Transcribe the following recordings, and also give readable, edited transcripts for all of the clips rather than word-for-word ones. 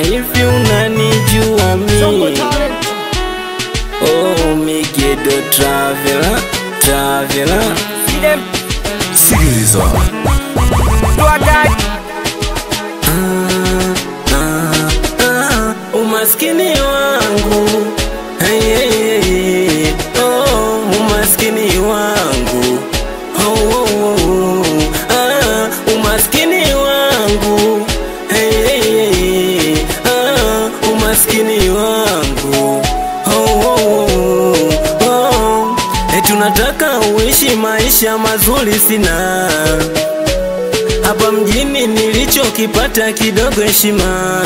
If you unanijua mi, oh Migedo traveler, traveler. Sikiliza umaskini wangu, hey, hey, hey. Oh umaskini wangu, oh, oh, oh. Umaskini wangu, hey, hey, hey. Umaskini wangu, oh, oh, oh, oh. Tunataka uishi maisha mazuri, sina hapa mjini nilichokipata kidogo heshima.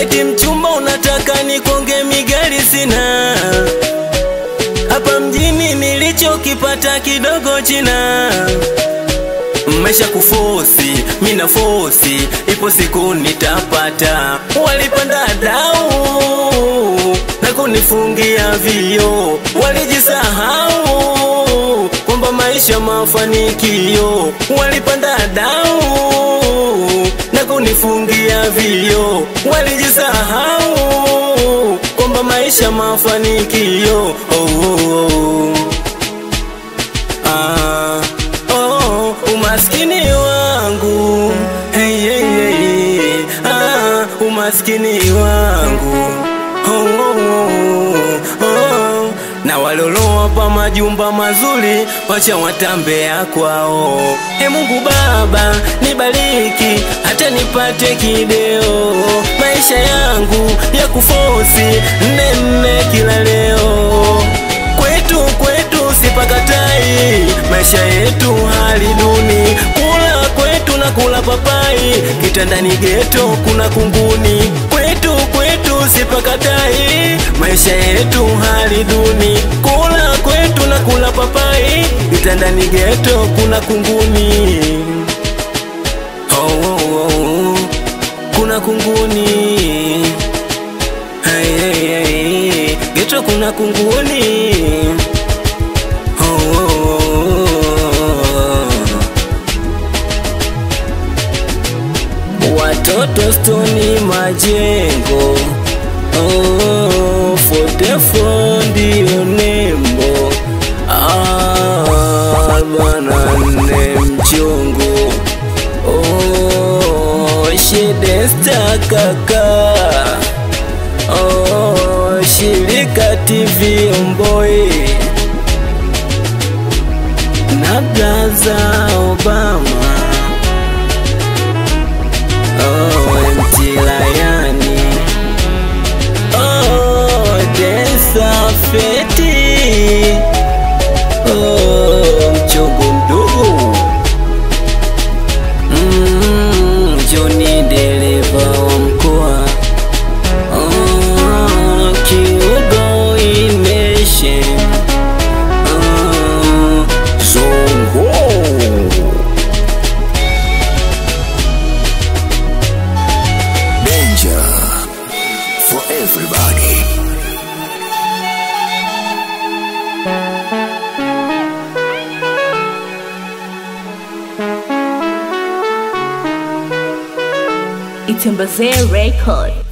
Eti mchumba unataka nikonge migari, sina hapa mjini nilichokipata kidogo china. Maisha kufosi, mina fosi, ipo siku nitapata. Walipanda dau na kunifungia vio, walijisahau kwamba maisha mafanikio. Walipanda dau na kunifungia vio, walijisahau kwamba maisha mafanikio. Oh, oh, oh. Umaskini wangu, hey, hey, hey. Umaskini wangu, oh, oh, oh. Na waloloa pa majumba mazuri, wacha watambea kwao. He Mungu Baba nibariki, hata nipate kideo. Maisha yangu ya kufosi nene kila leo. Kwetu sipakatai, maisha yetu hali duni. Kula kwetu na kula papai, kitandani geto kuna kunguni. Kwetu sipakatai, maisha yetu hali duni. Kula kwetu na kula papai, kitandani geto kuna kunguni. Oh, oh, oh. Kuna kunguni, hey, hey, hey. Geto kuna kunguni. Watoto stoni majengo, oh, Fotefo ndio nembo. Bana nne mchongo, oh, Shedesta kaka, oh, Shirika TV Omboi na Blaza Obama, oh, Mtilayani, oh, Desa Feti, oh, mchongo mdogo, Johnny dereva wa mkoa, oh, Kiugo imeshe, oh, Zongo. danger for everybody. Itembaze Record.